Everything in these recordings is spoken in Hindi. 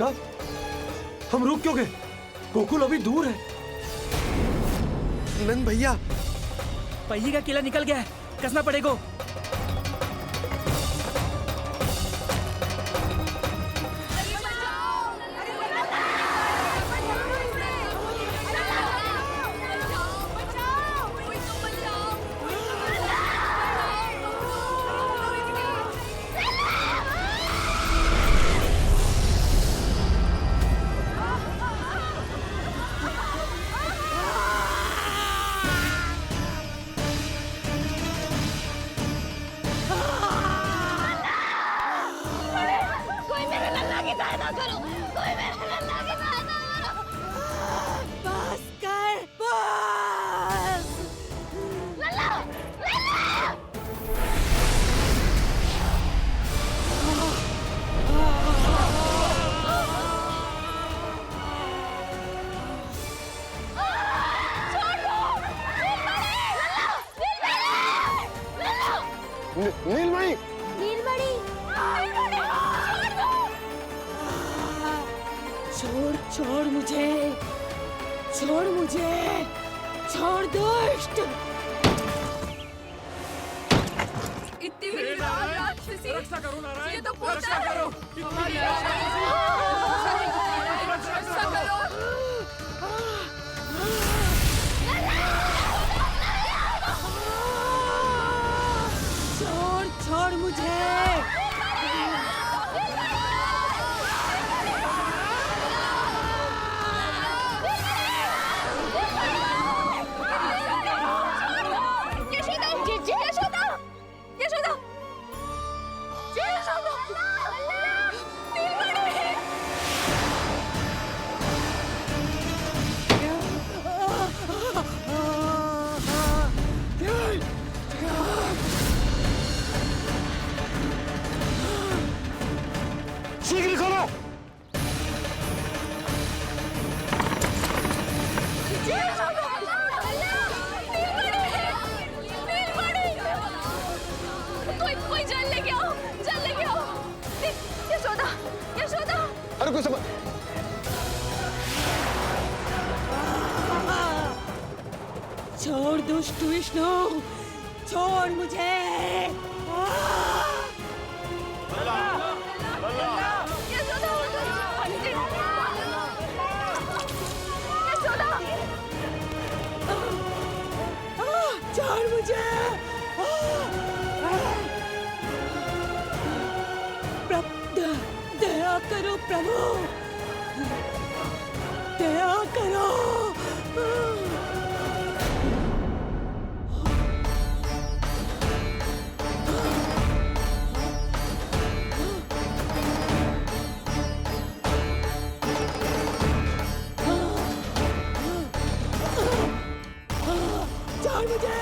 काका, हम रुक क्यों गए? गोकुल अभी दूर है। नंद भैया, पहिए का किला निकल गया है, कसना पड़ेगा। नीलमणि, नीलमणि, छोड़ छोड़ मुझे, छोड़ मुझे, छोड़ दुष्ट। इतनी बड़ी राक्षसी, रक्षा करो नारायण, ये तो पोता रक्षा है। करो। रक्षा करो। छोड़ छोड़ मुझे। शीघ्र करो। कोई जल लेके आओ, जल लेके आओ। यशोदा, यशोदा। अरे कोई समझ, छोड़ दुष्ट विष्णु, छोड़ मुझे। छोड़ मुझे। दया करो प्रभु, दया करो। छोड़ मुझे।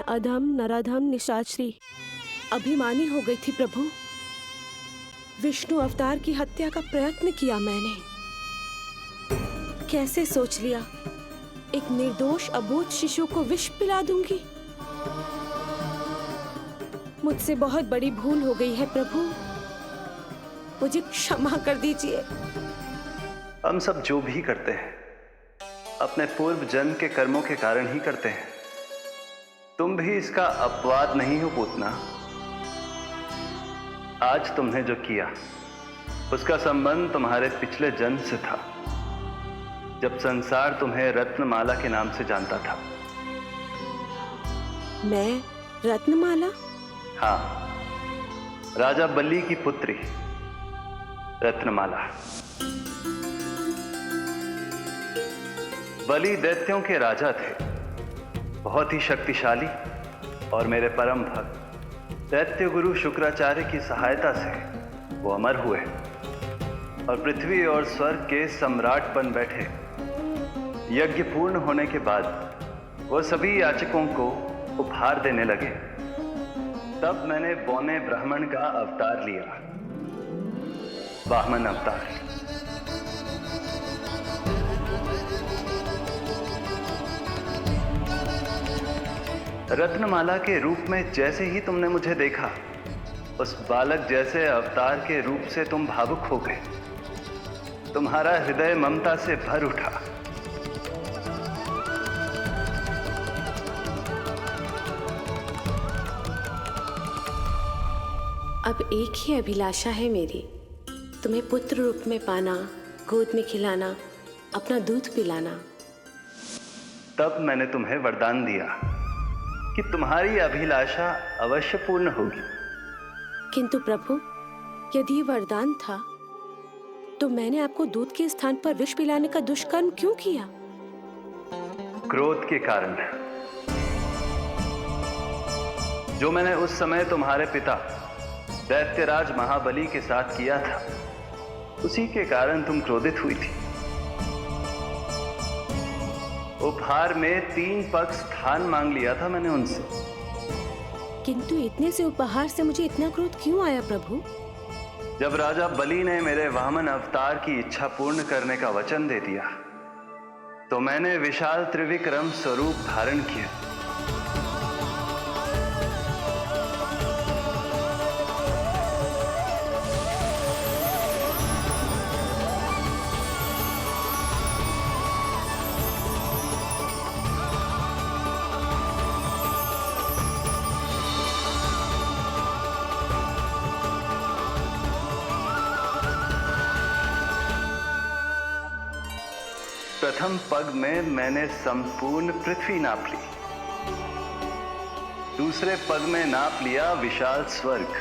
अधम नराधम निशाचरी अभिमानी हो गई थी प्रभु। विष्णु अवतार की हत्या का प्रयत्न किया मैंने, कैसे सोच लिया एक निर्दोष अबोध शिशु को विष पिला दूंगी? मुझसे बहुत बड़ी भूल हो गई है प्रभु, मुझे क्षमा कर दीजिए। हम सब जो भी करते हैं अपने पूर्व जन्म के कर्मों के कारण ही करते हैं। तुम भी इसका अपवाद नहीं हो पूतना। आज तुमने जो किया उसका संबंध तुम्हारे पिछले जन्म से था, जब संसार तुम्हें रत्नमाला के नाम से जानता था। मैं रत्नमाला? हाँ, राजा बलि की पुत्री रत्नमाला। बलि दैत्यों के राजा थे, बहुत ही शक्तिशाली, और मेरे परम भक्त दैत्य गुरु शुक्राचार्य की सहायता से वो अमर हुए और पृथ्वी और स्वर्ग के सम्राट बन बैठे। यज्ञ पूर्ण होने के बाद वो सभी याचकों को उपहार देने लगे। तब मैंने बौने ब्राह्मण का अवतार लिया, वामन अवतार। रत्नमाला के रूप में जैसे ही तुमने मुझे देखा, उस बालक जैसे अवतार के रूप से तुम भावुक हो गए। तुम्हारा हृदय ममता से भर उठा। अब एक ही अभिलाषा है मेरी, तुम्हें पुत्र रूप में पाना, गोद में खिलाना, अपना दूध पिलाना। तब मैंने तुम्हें वरदान दिया कि तुम्हारी अभिलाषा अवश्य पूर्ण होगी। किंतु प्रभु, यदि ये वरदान था तो मैंने आपको दूध के स्थान पर विष पिलाने का दुष्कर्म क्यों किया? क्रोध के कारण, जो मैंने उस समय तुम्हारे पिता दैत्यराज महाबली के साथ किया था, उसी के कारण तुम क्रोधित हुई थी। उपहार में 3 पग स्थान मांग लिया था मैंने उनसे। किंतु इतने से उपहार से मुझे इतना क्रोध क्यों आया प्रभु? जब राजा बलि ने मेरे वामन अवतार की इच्छा पूर्ण करने का वचन दे दिया, तो मैंने विशाल त्रिविक्रम स्वरूप धारण किया। प्रथम पग में मैंने संपूर्ण पृथ्वी नाप ली, दूसरे पग में नाप लिया विशाल स्वर्ग,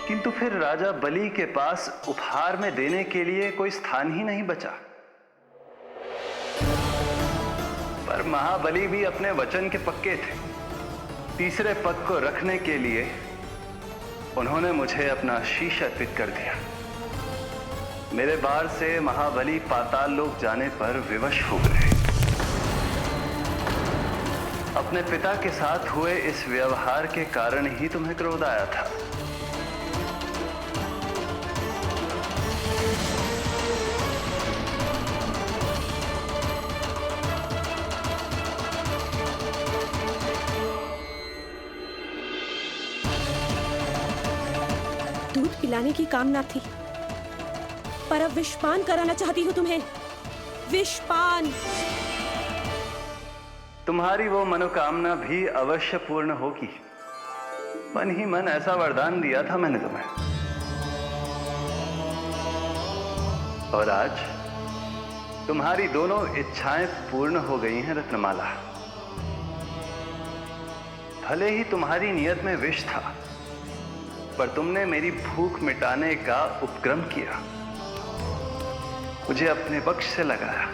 किंतु फिर राजा बलि के पास उपहार में देने के लिए कोई स्थान ही नहीं बचा। पर महाबली भी अपने वचन के पक्के थे। तीसरे पग को रखने के लिए उन्होंने मुझे अपना शीश अर्पित कर दिया। मेरे बार से महाबली पाताल लोक जाने पर विवश हो गए। अपने पिता के साथ हुए इस व्यवहार के कारण ही तुम्हें क्रोध आया था। दूध पिलाने की कामना थी, पर अब विषपान कराना चाहती हूँ तुम्हें। विषपान। तुम्हारी वो मनोकामना भी अवश्य पूर्ण होगी। मन ही मन ऐसा वरदान दिया था मैंने तुम्हें। और आज तुम्हारी दोनों इच्छाएं पूर्ण हो गई हैं रत्नमाला। भले ही तुम्हारी नियत में विष था, पर तुमने मेरी भूख मिटाने का उपक्रम किया, मुझे अपने पक्ष से लगाया।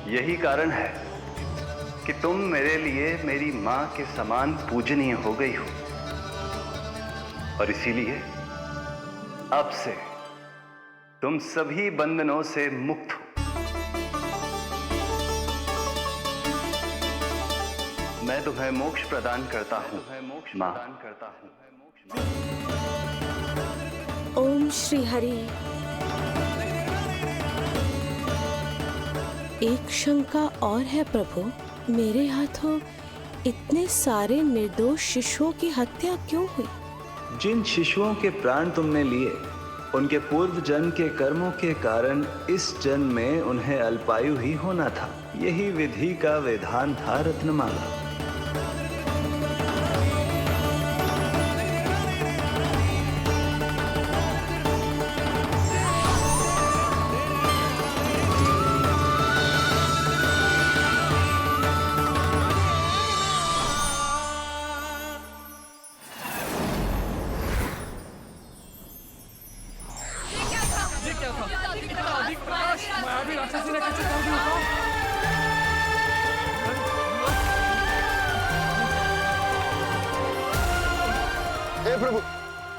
यही कारण है कि तुम मेरे लिए मेरी मां के समान पूजनीय हो गई हो। और इसीलिए अब से तुम सभी बंधनों से मुक्त हो। मैं तुम्हें मोक्ष प्रदान करता हूं, मां। श्री हरि। एक शंका और है प्रभु, मेरे हाथों इतने सारे निर्दोष शिशुओं की हत्या क्यों हुई? जिन शिशुओं के प्राण तुमने लिए, उनके पूर्व जन्म के कर्मों के कारण इस जन्म में उन्हें अल्पायु ही होना था। यही विधि का विधान था रत्नमाला।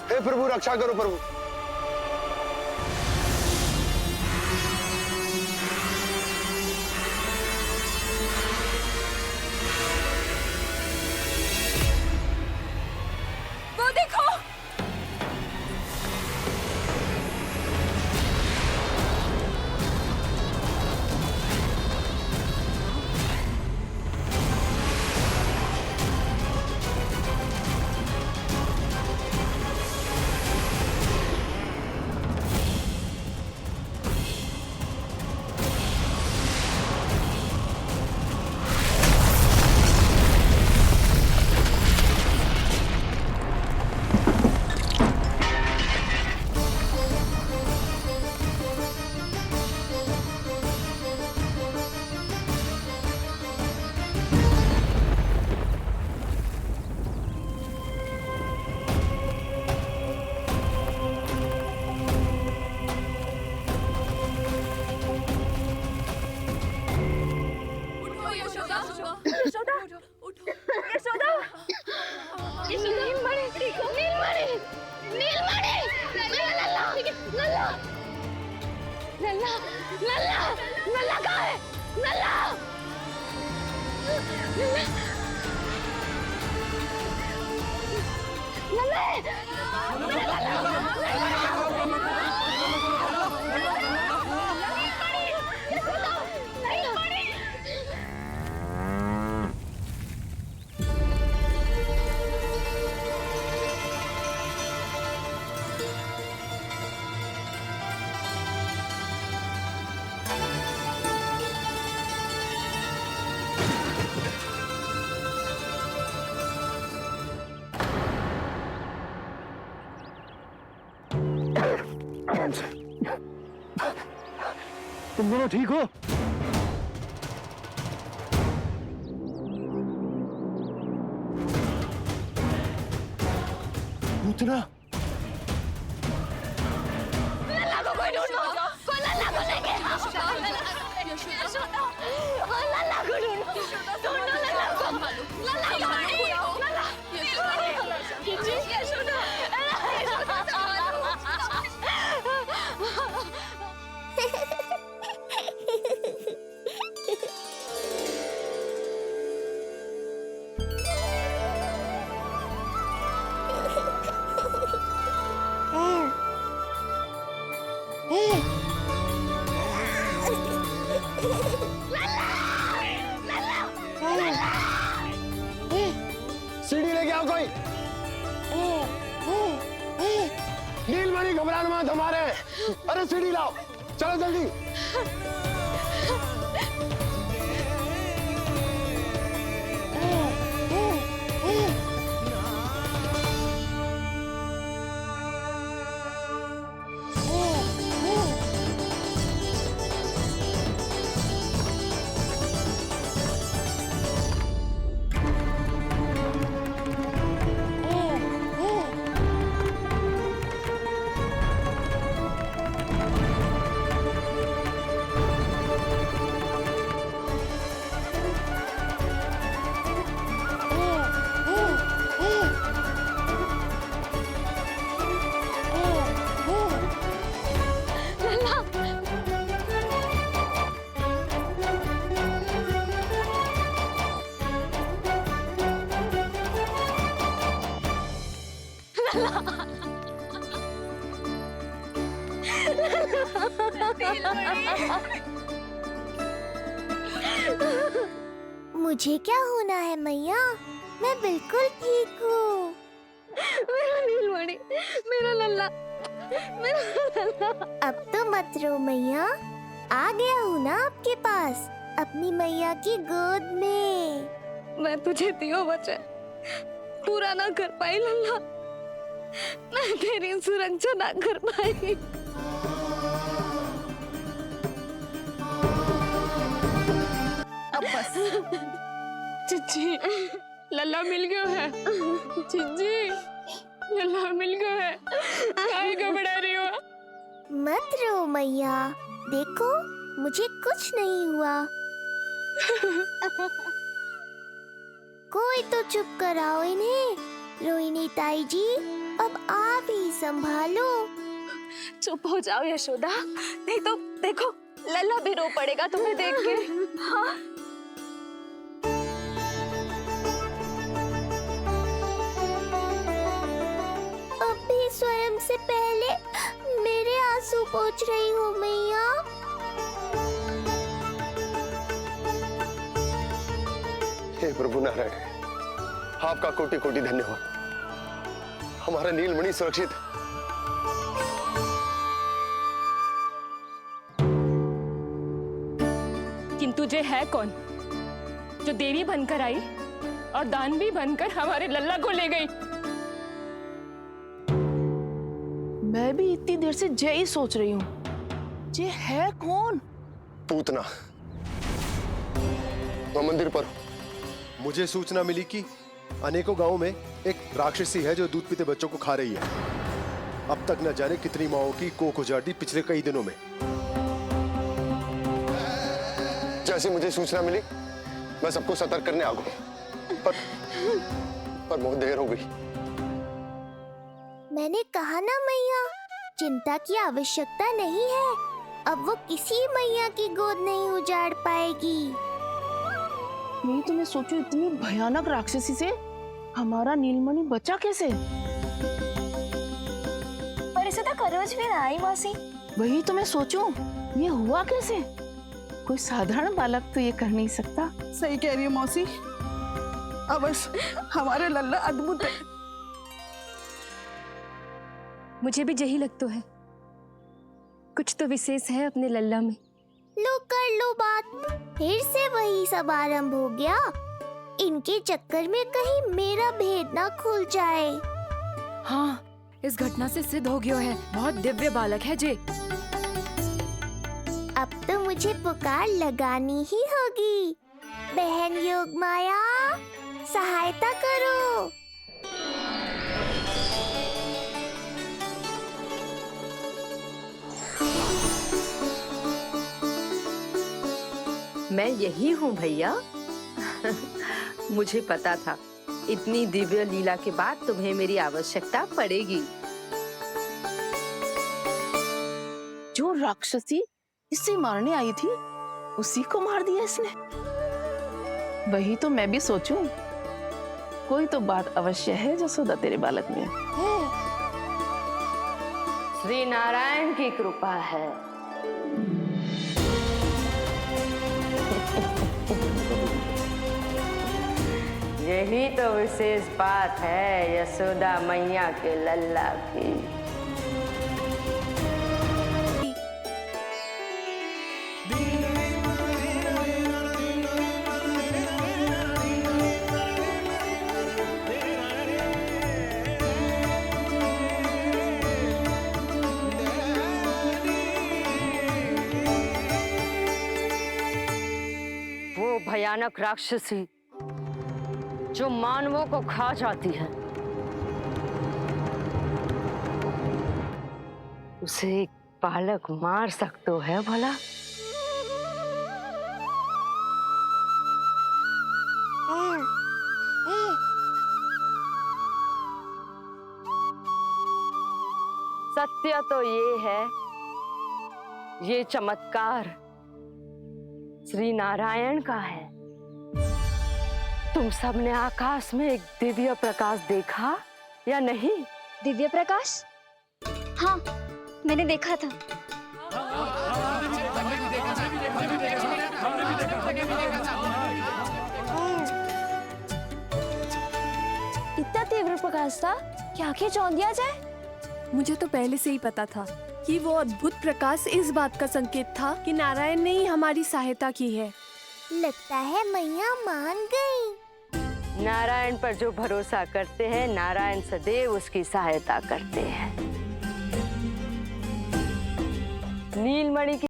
हे प्रभु रक्षा करो प्रभु। वो देखो, यशोदा, उठो, यशोदा, नीलमणि, नीलमणि, नीलमणि, लल्ला, लल्ला, लल्ला, लल्ला, लल्ला कहाँ है? लल्ला, तुम दोनों ठीक हो? पूतना, लल्ला को कोई ढूंढो, कोई लल्ला को लेके आओ। यशोदा, लल्ला को ढूंढो, ढूंढो लल्ला को। लल्ला कहाँ है? लल्ला, यशोदा, सीढ़ी लेके आओ कोई। नीलमणि घबराना मत, हमारे। अरे सीढ़ी लाओ, चलो जल्दी। मुझे क्या होना है मैया, मैं बिल्कुल ठीक हूँ। मेरा नीलमणि, मेरा लल्ला, मेरा लल्ला। अब तो मत रो मैया, आ गया हूँ ना आपके पास, अपनी मैया की गोद में। मैं तुझे दियो वचन पूरा ना कर पाई लल्ला, मैं तेरी सुरक्षा ना कर पाई। अब बस चिच्ची, लल्ला मिल गया है। चिच्ची, लल्ला मिल गया है। काहे घबरा रही हो? मत रो मैया, देखो मुझे कुछ नहीं हुआ। कोई तो चुप कराओ इन्हें। रोहिणी ताई जी, अब आप ही संभालो। चुप हो जाओ यशोदा, नहीं तो देखो लल्ला भी रो पड़ेगा तुम्हें देख के। हाँ? अब भी स्वयं से पहले मेरे आंसू पोंछ रही हो मैया। हे प्रभु नारायण, आपका कोटि कोटि धन्यवाद। हमारा नीलमणि सुरक्षित है। किंतु जे है कौन जो देवी बनकर आई और दानवी बनकर हमारे लल्ला को ले गई? मैं भी इतनी देर से जय ही सोच रही हूँ, जे है कौन? पूतना। तो मंदिर पर मुझे सूचना मिली कि अनेकों गांवों में एक राक्षसी है जो दूध पीते बच्चों को खा रही है। अब तक न जाने कितनी माओं की कोख उजाड़ दी पिछले कई दिनों में। जैसे मुझे सूचना मिली, मैं सबको सतर्क करने आ गया, पर बहुत देर हो गई। मैंने कहा ना मैया, चिंता की आवश्यकता नहीं है। अब वो किसी मैया की गोद नहीं उजाड़ पाएगी। यही तो मैं सोचूं, इतनी भयानक राक्षसी से हमारा नीलमणि बचा कैसे? पर इसे तो करोज भी ना आई मौसी। वही तो मैं सोचूं, ये हुआ कैसे? कोई साधारण बालक तो ये कर नहीं सकता। सही कह रही है मौसी, अवश्य हमारे लल्ला अद्भुत है। मुझे भी यही लगता है, कुछ तो विशेष है अपने लल्ला में। लो कर लो बात, फिर से वही सब आरंभ हो गया। इनके चक्कर में कहीं मेरा भेद ना खुल जाए। हाँ, इस घटना से सिद्ध हो गया है, बहुत दिव्य बालक है जे। अब तो मुझे पुकार लगानी ही होगी। बहन योगमाया, सहायता करो। मैं यही हूँ भैया। मुझे पता था इतनी दिव्य लीला के बाद तुम्हें मेरी आवश्यकता पड़ेगी। जो राक्षसी इसे मारने आई थी, उसी को मार दिया इसने। वही तो मैं भी सोचूं, कोई तो बात अवश्य है जसोदा तेरे बालक में। श्री नारायण की कृपा है। यही तो विशेष बात है यशोदा मैया के लल्ला की। वो भयानक राक्षसी जो मानवों को खा जाती है, उसे एक बालक मार सकते है भला? सत्य तो ये है, ये चमत्कार श्री नारायण का है। तुम सबने आकाश में एक दिव्य प्रकाश देखा या नहीं? दिव्य प्रकाश? हाँ, मैंने देखा था। इतना तीव्र प्रकाश था कि आंखें चौंध दिया जाए। मुझे तो पहले से ही पता था कि वो अद्भुत प्रकाश इस बात का संकेत था कि नारायण ने ही हमारी सहायता की है। लगता है मैया मान गई। नारायण पर जो भरोसा करते हैं, नारायण सदैव उसकी सहायता करते हैं। नीलमणि की